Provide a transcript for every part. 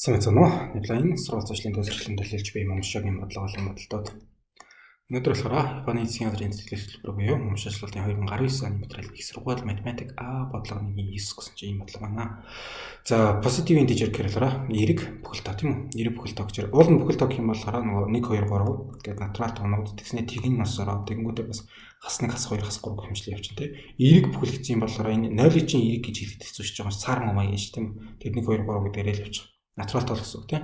Санацано Apply-ийн сурвалж ажлын төсөөллийн төлөөлж буй Момшогийн бодлого болон бодолтууд. Өнөөдөр болохоор Японы эцсийн газрын цэцлэг хэлбэр буюу Момш ажлын 2019 оны материал их сургууль математик А бодлогын 9 гэсэн чинь ийм бодлого байна. За positive integer гэхээр эерэг бүхэл тоо тийм үү? Эерэг бүхэл тоо гэж. Уул нь бүхэл тоо гэх юм болохоор нөгөө 1 2 3 гэдэг натурал тоонууд тэгснэ тэгэн нас ороод тэгэнгүүтээ бас хас 1 хас 2 хас 3 гэх хэмжлээ явчихна тийм. Эерэг бүхэл гэсэн юм болохоор энэ 0-ийн чинь эерэг гэж хэлэхэд хэцүү шиж байгаа сар маяг юм шиг тийм. Тэгээд 1 2 3 гэдээрээ л явчих. Натурал тоо гэсэн үг тийм.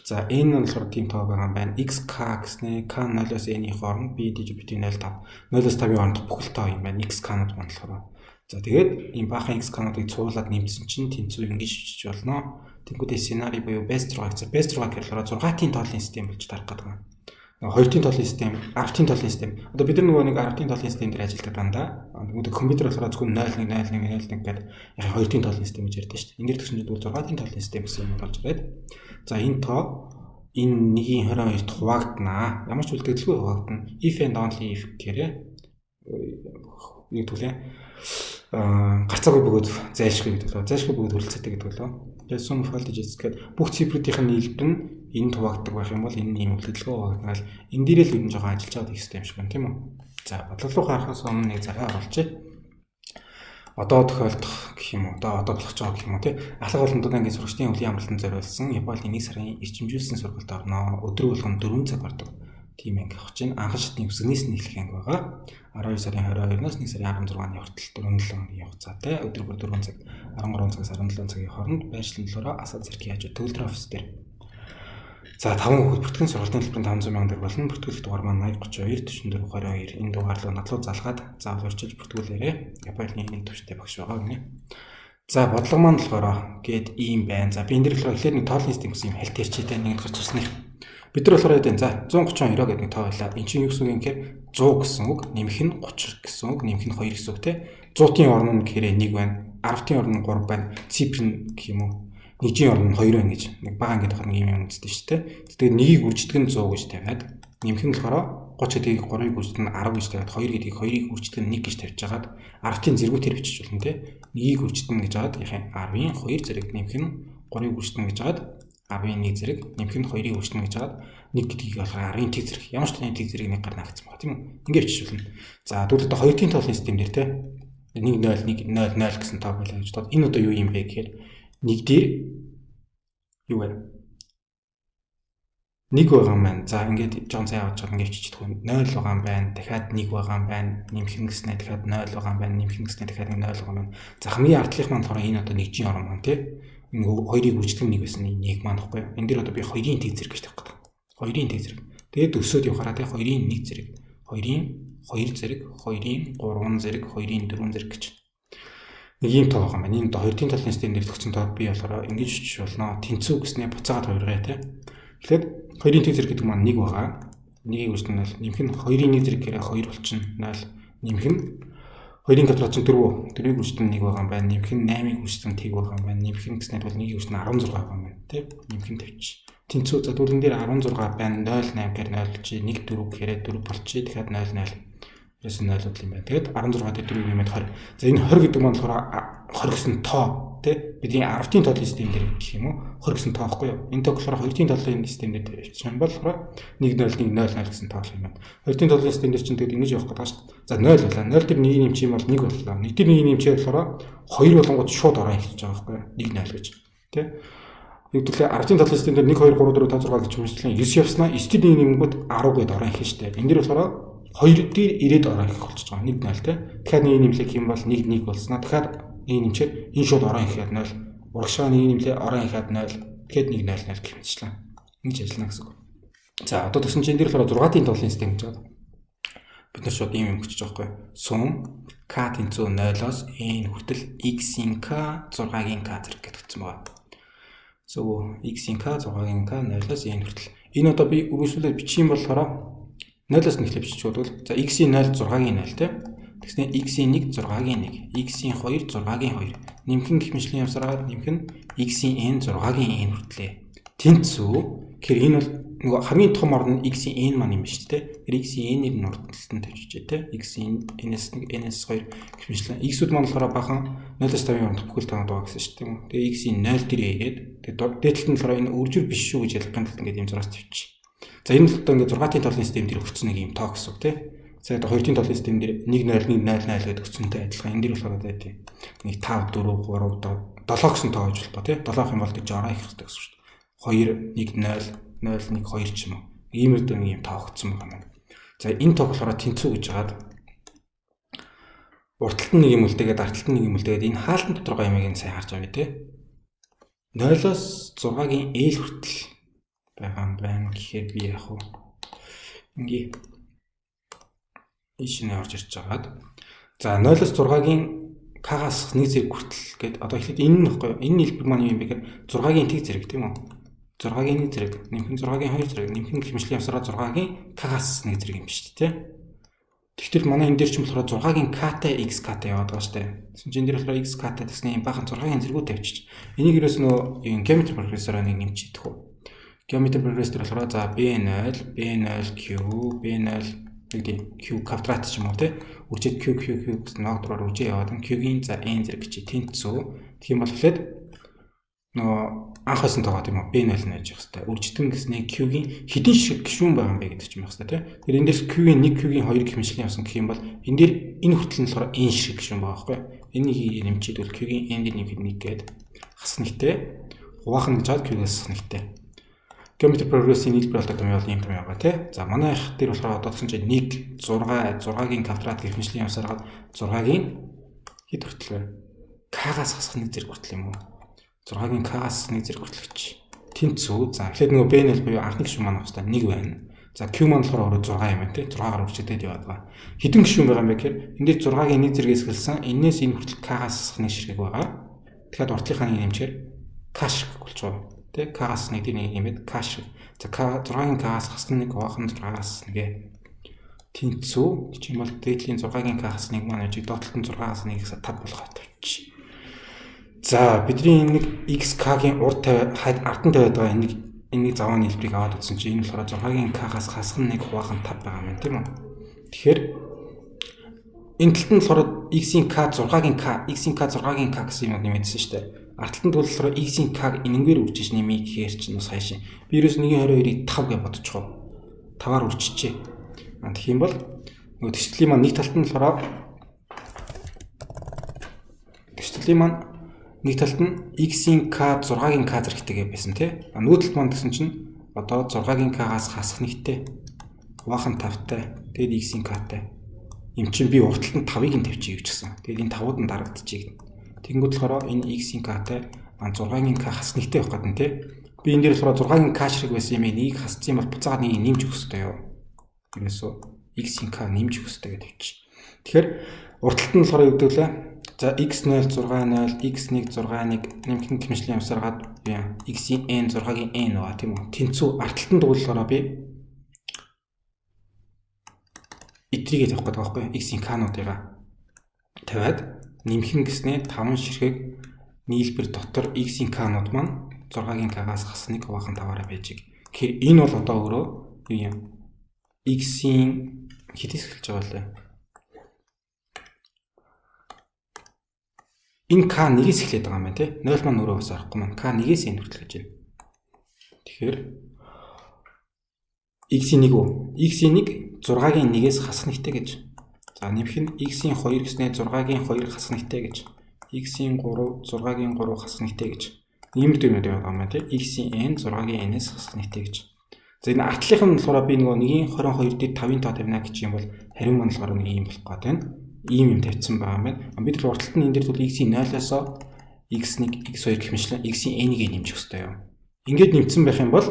За энэ нь болохоор тийм тоо байгаа юм байна. Xk гэснээр k 0-оос n-ийн хооронд b дэж битгий 0.5. 0-оос 5-ийн хооронд бүхэл тоо юм байна. Xk-нууд маань болохоор. За тэгээд энэ баахан Xk-нуудыг цуулаад нэмсэн чинь тэнцүү ингэж бичиж болно. Тэнгүүдээ сценари буюу base 6 гэхээр 6-ийн тоолын систем болж тарах гэдэг байна. 2-ийн тоолын систем, 10-ийн тоолын систем. Одоо бид нар нөгөө нэг 10-ийн тоолын систем дээр ажилладаг дандаа. Нөгөө компьютер болохоор зөвхөн 0 1 0 1 0 1 гэдэг яг 2-ийн тоолын систем гэж ярьдаг шүү дээ. Энэ дэр төсөнд бол 6-ийн тоолын систем гэсэн юм болж ирээд. За энэ тоо энэ 1-ийн 22-т хуваагдана. Ямар ч үлдэгдэлгүй хуваагдана. If and only if гэрээ юу төлөө гарцаагүй бөгөөд зайлшгүй гэдэг лөө. Зайлшгүй бөгөөд хөлцөтэй гэдэг лөө. Тэгээд sum of all digits гэдэг бүх цифруудын нийлбэр нь энэ хуваагддаг байх юм бол энэ ийм үлдэгдэлгүй хуваагдана. Энэ дээрээ л юм жоохон ажиллаж байгаа систем шиг байна тийм үү? За бодлого руу харахаас өмнө нэг захиа оруулчих. Одоо тохиолдох гэх юм уу? Одоо болох ч байгаа гэх юм уу тий? Алга болондоо ангийн сурагчдын өвлийн амралтанд зориулсан Японы 1 сарын эрчимжүүлсэн сургалт орноо. Өдөр болгон 4 цаг ордог. Тийм анги авах чинь анхан шатны өсгөнээс нь эхлэх анги байгаа. 12 сарын 22-наас 1 сарын 16-ны хүртэл 4 өдрийн хугацаатай өдөр бүр 4 цаг 13 цагаас 17 цагийн хооронд байршлуулаараа асаа зэрэг яаж төгөлдөр офис дээр. За 5 хүүхэд бүртгэн сургалтын хэлбэрийн 500 сая төгрөг болно. Бүртгүүлэх дугаар маань 8032 42 22 энэ дугаар руу надлуу залгаад заавал орчилж бүртгүүлээрэй. Японы нэг төвчтэй багш байгаа гинэ. За бодлого маань болохоор гээд ийм байна. За би энэ дэр болохоор эхлээд нэг тоолын систем гэсэн юм хальт ярьчихдээ нэг гарч ирсэн юм. Бид нар болохоор ядэн за 132 гэдэг нэг тоо байлаа. Энд чинь юу гэсэн үг юм гэхээр 100 гэсэн үг, нэмэх нь 30 гэсэн үг, нэмэх нь 2 гэсэн үг те. 100-ийн орн нь гэхээр 1 байна. 10-ийн орн нь 3 байна. Цифр нь гэх юм уу? 1-ийн орн нь 2 байна гэж. Нэг бага ангид ахад нэг юм үндэстэй шүү дээ. Тэгээд 1-ийг үрждэг нь 100 гэж тавиад нэмэх нь болохоор 30 гэдгийг 3-ыг үрждэг нь 10 гэж тавиад 2 гэдгийг 2-ыг үрждэг нь 1 гэж тавьж хагаад 10-ийн зэргүүтээр бичиж болно те. 1-ийг үрждэг нь гэж хагаад яхаа 10-ийн 2 зэрэг нэмэх нь 3-ыг үрждэг нь гэж хагаад 10-ийн 1 зэрэг нэмэх нь 2-ыг үрждэг нь гэж хагаад 1 гэдгийг болохоор 10-ийн тэг зэрэг. Ямар ч таны тэг зэрэг нэг гарна гэсэн байна тийм үү? Ингээд бичиж болно. За тэгвэл одоо 2-ийн тоолын систем дээр те 1 0 1 0 0 гэсэн тоо байлаа гэж бодоод энэ одоо юу юм бэ гэхээр 1 дээр юу вэ? 1 байгаа юм байна. За ингээд жоон цай аваад байгаа ингээд чичдэг юм. 0 байгаа юм байна. Дахиад 1 байгаа юм байна. Нэмэх нь гэснээр дахиад 0 байгаа юм байна. Нэмэх нь гэснээр дахиад 0 байгаа юм байна. За хамгийн ардлынх маань болохоор энэ одоо 1-ийн орн маань тий. Энэ 2-ыг үрждэг 1 байсан 1 маань баггүй. Энэ дээр одоо би 2-ийн тэг зэрэг гэж тавих гэдэг. 2-ийн тэг зэрэг. Тэгээд өсөөд явахаараа тий 2-ийн 1 зэрэг, 2-ийн 2 зэрэг, 2-ийн 3 зэрэг, 2-ийн 4 зэрэг гэж. Нэг юм тоо байгаа юм байна. Энэ 2-ийн талын систем дээр төгссөн тоо би болохоор ингэж бичиж болно. Тэнцүү гэснээр буцаагаад 2 гээ тий. Тэгэхээр 2-ийн тэг зэрэг гэдэг маань 1 байгаа. 1-ийг үрждэг нь нэмэх нь 2-ийн 1 зэрэг гэрээ 2 болчихно. 0 нэмэх нь 2-ийн квадрат чинь 4. 4-ийг үрждэг нь 1 байгаа юм байна. Нэмэх нь 8-ийг үрждэг нь тэг байгаа юм байна. Нэмэх нь гэснээр бол 1-ийг үрждэг нь 16 байгаа юм байна. Тий. Нэмэх нь тавьчих. Тэнцүү за дөрвөн дээр 16 байна. 0 8 гэхээр 0 чи 1 4 гэхээр 4 болчих. Тэгэхээр 0 0. Ерөөс нь 0 л юм байна. Тэгээд 16 дээр 4 нэмээд 20. За энэ 20 гэдэг маань болохоор 20 гэсэн тоо тий. Бидний 10-ийн тоолын систем дээр гэх юм уу? 20 гэсэн тоо байхгүй юу? Энэ тоо болохоор 2-ийн тоолын систем дээр явчих юм бол болохоор 1 0 1 0 0 гэсэн тоо юм байна. 2-ийн тоолын систем дээр чинь тэгээд ингэж явах гэдэг шүү дээ. За 0 байлаа. 0 дээр 1 нэмчих юм бол 1 боллоо. 1 дээр 1 нэмчихээр болохоор 2 болонгууд шууд ороо хэлж байгаа байхгүй юу? 1 0 гэж. Тий. Тэгвэл 10-ийн тоолын систем дээр 1 2 3 4 5 6 гэж хэмжлэн 9 явснаа 9 дээр 1 нэмэнгүүт 10 гээд ороо хэлж штэ. Энэ дээр болохоор 2 дээр ирээд ороо хэлэх болчихж байгаа. 1 0 тий. Тэгэхээр 1 нэмлэх юм бол 1 1 болсноо. Тэгэхээр 1 нэмчээр энэ шууд ороо хэлэхэд 0. Урагшаа 1 нэмлээ ороо хэлэхэд 0. Тэгэхээр 1 0 0 гэх мэтчлээ. Ингэж ажиллана гэсэн үг. За одоо тэгсэн чинь энэ дээр болохоор 6-ийн тоолын систем гэж байна. Бид нар шууд ийм юм хүчиж байгаа байхгүй. Sum k тэнцүү 0-оос n хүртэл x-ийн k 6-гийн k зэрэг гэдэгцсэн байгаа. So x-ийн k 6-гийн k 0-оос n хүртэл. Энэ одоо би үргэлжлүүлээд бичих юм болохоор 0-оос нь эхлэж бичих бол за x-ийн 0 6-гийн 0 тий. Тэгснээр x-ийн 1 6-гийн 1, x-ийн 2 6-гийн 2. Нэмэх нь гэх мэтлийн явсараад нэмэх нь x-ийн n 6-гийн n хүртлээ. Тэнцүү гэхээр энэ бол нөгөө хамгийн том орн нь x-ийн n маань юм шүү дээ. Тэр x-ийн n-ийг нь урдталтанд тавьчих те. x-ийн n-с1 n-с2 гэмшлэн x-үүд маань болохоор бахан 0-50 орнд бүхэл таагаад байгаа гэсэн шүү дээ. Тэгээ x-ийн 0 дээрээ ирээд тэгээ дээдлэлт нь болохоор энэ үржил биш шүү гэж ялгахын тулд ингээд юм зураас тавьчих. За энэ л одоо ингээд 6-ийн толын систем дээр өгсөн нэг юм тоо гэсэн үг те. За одоо 2-ийн толын систем дээр 1-0-1-0-0 гэдэг өгсөнтэй адилхан. Энэ дээр болохоор одоо тийм 1 5 4 3 7 гэсэн тоо гэж болох те. 7 юм бол тэг 6 их хэрэгтэй гэсэн шүү дээ. 2 1 0 0 1 2 ч юм уу. Иймэр дэг юм тоо өгсөн байна. За энэ тоо болохоор тэнцүү гэж хагаад урталт нь нэг юм үлдээгээд арталт нь нэг юм үлдээгээд энэ хаалтан тодорхой ямыг нь сайн харж авъя те. 0-оос 6-гийн L хүртэл байгаа юм байна гэхээр би яг уу ингээ ишнэ орж ирж байгаад за 0-оос 6-гийн К-гаас 1 зэрэг хүртэл гээд одоо ихэд энэ нь нөхгүй энэ хэлбэр маань юу юм бэ гэхээр 6-гийн тэг зэрэг тийм үү 6-гийн 1 зэрэг нэмэх нь 6-гийн 2 зэрэг нэмэх нь хэмжлэлийн явсараа 6-гийн К-гаас 1 зэрэг юм шүү дээ тэгэхээр манай энэ дээр ч юм болохоор 6-гийн К-тай x К-тай яваад байгаа шүү дээ тэгсэн чинь энэ дээр болохоор x К-тай гэсэн юм бахан 6-гийн зэргүүд тавьчих энийг ерөөс нөө geometry progressor-аар нэг нэмчихдэг хөө geometry progressor болохоор за b0 b0q b0 гэдэг q квадрат ч юм уу те үржид q гэсэн ногдроор үржиж яваад q-ийн за n зэрэг чи тэнцүү тэгэх юм бол эхлээд нөгөө анх байсан тоогоо тийм үү b0 нь байж байгаа хэвээр үржигдэн гэснээр q-ийн хэдин шиг гишүүн байгаа юм бэ гэдэг ч юм хэвээр те тэр энэ дээрс q-ийн 1 q-ийн 2 гихмишлэн явсан гэх юм бол энэ дээр энэ хүртэл нь болохоор n шиг гишүүн байгаа байхгүй энийг нэмчихдээ q-ийн n-ийг нэмэхэд 1 гээд хас нэгтэй хуваахан гэж хаад q-гээс хас нэгтэй geometry progress-ийн нийлбэр болдог юм бол ийм юм байгаа тий. За манай их дээр болохоор одоо гэсэн чинь 1 6-гийн квадрат гэх мэтлэн явсараад 6-гийн хэд хүртэл вэ? К-гаас хасах 1 зэрэг хүртэл юм уу? 6-гийн К-гаас 1 зэрэг хүртэл гэж. Тэнцүү. За эхлээд нөгөө b0 буюу анхны гишүүн маань авах хэрэгтэй 1 байна. За q маань болохоор өөрөө 6 юм байна тий. 6-гаар үржигдээд яваад байгаа. Хэдэн гишүүн байгаа юм бэ гэхээр энэ дээр 6-гийн 1 зэрэгээс эхэлсэн энээс энэ хүртэл К-гаас хасах 1 ширхэг байгаа. Тэгэхээр уртлынхаа нэг нэмчээр К ширхэг болж байгаа. Тэ К-гаас 1 дэх юм бэ К шиг. За К 6-гийн К-гаас хасна 1 хувахан 6-гаас 1 тэнцүү гэж юм бол дээдлийн 6-гийн К-гаас 1 маань ажиг доотлолтын 6-гаас 1 гэсэн 5 болгоод тавьчих. За бидний нэг XK-гийн урд артан тавиад байгаа энийг заваа нийлбэрийг аваад үзсэн чинь энэ болохоор 6-гийн К-гаас хасган 1 хувахан 5 байгаа юм тийм үү. Тэгэхээр энэ талд нь болохоор X-ийн К 6-гийн К X-ийн К 6-гийн К гэсэн юм нэмэгдсэн шүү дээ. Арталтанд бол болохоор x-ийн k энэнгээр үржиж нэмий гэхээр чинь бас хайшаа. Би ерөөс 1.22-ыг 5 гэж бодчихоо. 5-аар үржижээ. Тэгэх юм бол нөгөө тэгшлийн маань нэг талд нь болохоор тэгшлийн маань нэг талд нь x-ийн k 6-гийн k зэрэгтэйгээ байсан тий. Нөгөө талд маань гэсэн чинь одоо 6-гийн k-гаас хасах нэгтэй хувахан 5-тай. Тэгээд x-ийн k-тай. Им чинь би урталтанд 5-ыг нь тавьчих гэж гисэн. Тэгээд энэ 5-ууд нь дарагдчихъя. Тэнгүүд болохоор энэ x-ийн k-тай 6-гийн k хас нэгтэй байх гэдэг нь тий. Би энэ дээр болохоор 6-гийн k шиг байсан юм энийг хасчих юм бол буцаагаад нэг нэмж өгөх хэрэгтэй юу. Ерөөсөө x-ийн k нэмж өгөх хэрэгтэй гэдэг чи. Тэгэхээр урталт нь болохоор юу гэдэг вэ? За x0 6 0 x1 6 1 нэмэх нь хэмжлэлийн явсараад x-ийн n 6-гийн n байгаа тийм үү. Тэнцүү арталтанд дуулахаараа би этрийгээ тавих гэдэг байхгүй x-ийн k-нуудыгаа тавиад нэмхэн гэснээр 5 ширхэг нийлбэр дотор x-ийн k-нууд маань 6-гийн k-гаас хас 1 хувахан 5-аараа байж. Тэгэхээр энэ бол одоо өөрөө юу юм? X-ийн хэдээс эхэлж байгаа лээ. Энэ k 1-ээс эхлээд байгаа юм байна тий. 0 маань өөрөө бас арахгүй маань k 1-ээс энэ хүртэл гэж байна. Тэгэхээр x-ийн 1 үү? x-ийн 1 6-гийн 1-ээс хас нэгтэй гэж. За нэмэх нь x-ийн 2 гэснээр 6-гийн 2 хас нэгтэй гэж. X-ийн 3 6-гийн 3 хас нэгтэй гэж. Ийм дүрмээр яваад байгаа юм байна тий. X-ийн n 6-гийн n-ээс хас нэгтэй гэж. За энэ артлынх нь болохоор би нөгөө 1-22 дээр 5-ын тоо тавина гэж юм бол хариу маань болохоор нэг юм болох гээд байна. Ийм юм тавьсан байгаа юм байна. Бид л урталт нь энэ дээр бол x-ийн 0-оос x1 x2 гэх мэтлэн x-ийн n-ийг нэмж өгөх хэрэгтэй юм. Ингээд нэмсэн байх юм бол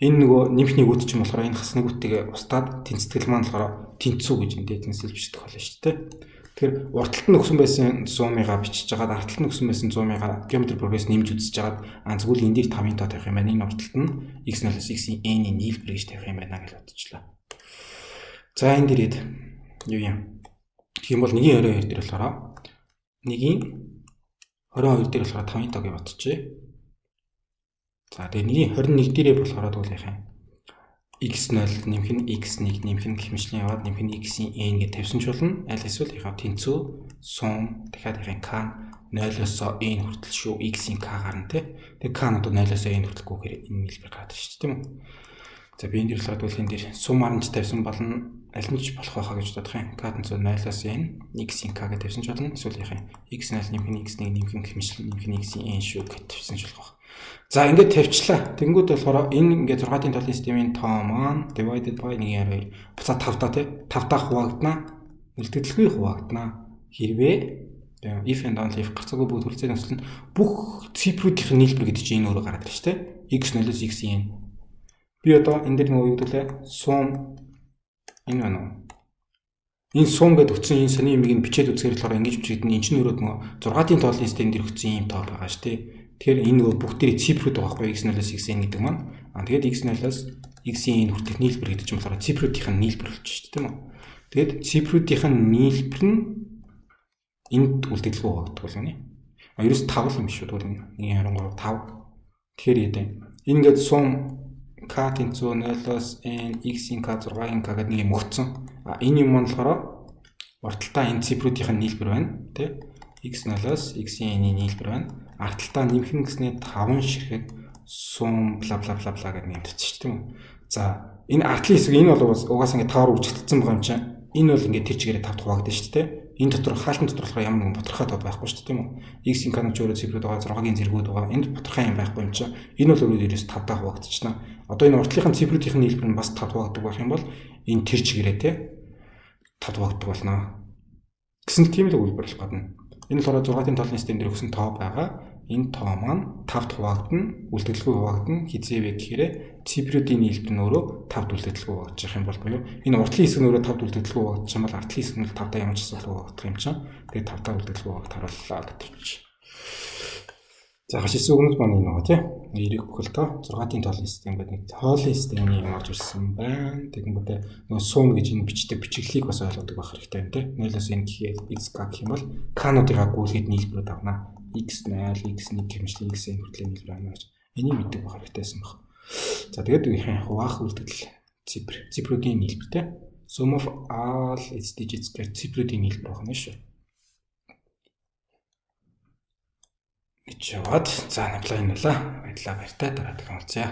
энэ нөгөө нэмхний үүд чинь болохоор энэ хасны үүдтэйгээ устдаад тэнцэтгэл маань болохоор тэнцүү гэж эндээ тэнцэл бичдэг болно шүү дээ. Тэгэхээр урталт нь өгсөн байсан 100-ыг бичиж жагаад арталт нь өгсөн байсан 100-ыг geometry progress нэмж үзэж жагаад зүгээр энэ дээр 5-ын тоо тавих юм байна. Энэ урталт нь x0-оос x-ийн n-ийн нийлбэр гэж тавих юм байна гэж бодчихлоо. За энэ дээрээд юу юм? Тэгэх юм бол 1.22 дээр болохоор 1.22 дээр болохоор 5-ын тоог бодчихъя. За тэгээ 1.21 дээрээ болохоор тэгвэл яах юм? x0 нэмэх нь x1 нэмэх нь гэх мэтлэн яваад нэмэх нь x-ийн n гэж тавьсан ч болно. Аль эсвэл яхаа тэнцүү сум дахиад яхаа k 0-оос n хүртэл шүү x-ийн k гарна тий. Тэгээ k нь одоо 0-оос n хүртэлгүй гэхээр энэ хэлбэр гараад ирж шүү тийм үү. За би энэ дээр л бодвол энэ дээр сум аранч тавьсан болно аль нь ч болох байхаа гэж бодох юм. K нь 0-оос n x-ийн k гэж тавьсан ч болно. Эсвэл яхаа x0 нэмэх нь x1 нэмэх нь гэх мэтлэн нэмэх нь x-ийн n шүү гэж тавьсан ч болох. За ингээд тавьчлаа. Тэнгүүд болохоор энэ ингээд 6-ийн толын системийн тоо маань divided by 1/2 буцаа 5 та тий 5 та хуваагдана. Үлдэгдэлгүй хуваагдана. Хэрвээ if and only if гацаагүй бүгд хүлцэн өсөл нь бүх цифруудын нийлбэр гэдэг чинь энэ өөрөө гараад ирж тий x0-оос x-ийн. Би одоо энэ дээр нөгөө юу гэдэлээ сум энэ байна уу? Энэ сум гэдэг утсан энэ сони юмыг нь бичээд үзэхээр болохоор ингэж бичээд энэ чинь өөрөө нөгөө 6-ийн толын систем дээр өгсөн юм тоо байгаа шүү тий. Тэгэхээр энэ нөгөө бүгдээ цифрүүд байгаа байхгүй x0-оос x-ийн гэдэг маань. Тэгээд x0-оос x-ийн хүртэлх нийлбэр гэдэг чинь болохоор цифруудын нийлбэр болчих шүү дээ тийм үү. Тэгээд цифруудын нийлбэр нь энд үлдэгдэлгүй хуваагддаг бол үнэ. Ерөөс 5 юм шүү дээ. 1 2 3 5. Тэгэхээр яа. Энэ ингээд сум k тэнцүү 0-оос n x-ийн k 6-ийн k гэдэг нэг юм өгцөн. Энэ юм маань болохоор урталтаа энэ цифруудын нийлбэр байна тий. x0-оос x-ийн нийлбэр байна. Арталтаа нэмэх нь гэснээр 5 ширхэг сум бла бла бла бла гэдэг юм төрчих тийм үү. За энэ артлын хэсэг энэ бол угаасаа ингээд 5-аар үржигдсэн байгаа юм чинь. Энэ бол ингээд тэр чигээрээ 5 хуваагдсан шүү дээ. Энэ дотор хаалтан дотор болохоор ямар нэгэн боторхой тоо байхгүй шүү дээ тийм үү. X-ийн канал ч өөрөө цифрүүд байгаа 6-гийн зэргүүд байгаа. Энд боторхой юм байхгүй юм чинь. Энэ бол өөрөө ерөөс 5 таа хуваагдчихна. Одоо энэ уртлынхын цифрүүдийн нийлбэр нь бас 5 хуваагддаг байх юм бол энэ тэр чигээрээ те 5 хуваагддаг болно. Гэсэн тийм л үйлбэр болох гадна. Энэ болохоор 6-ийн толын систем дээр өгсөн тоо байгаа. Энэ тоо маань 5-д хуваагдана, үлдэгдэлгүй хуваагдана. Хизээвэ гэхээр цифруудын нийлбэр нь өөрөө 5-д үлдэгдэлгүй хуваагдчих юм бол буюу энэ уртлын хэсэг нь өөрөө 5-д үлдэгдэлгүй хуваагдчих юм бол артлын хэсэг нь 5-даа ямар ч зүйл хуваагдах юм чинь. Тэгээд 5-даа үлдэгдэлгүй хуваагдах харууллаа гэдэг чинь. За хашилсан үгнүүд маань энэ байгаа тийм. Эрэг бүхэлдээ 6-ийн толын систем гэдэг нэг хоолын системийн юм орж ирсэн байна. Тэгэнгүүтээ нөгөө сум гэж энэ бичдэг бичиглэлийг бас ойлгодог байх хэрэгтэй юм тийм. 0-оос n гэхэд x гэх юм бол k-нуудыгаа гүйлгээд нийлбэрүүд авна. x0, x1 гэмшлэн x-ийн хүртлийн нийлбэр авна гэж. Энийг мэддэг байх хэрэгтэйсэн баг. За тэгээд үеийн хуваах үлдэгдэл цифруудын нийлбэр тийм. Sum of all its digits гэх цифруудын нийлбэр байна шүү. Ичээд за наплай нэлээ. Баярлалаа баяртай дараа дахин уулзъя.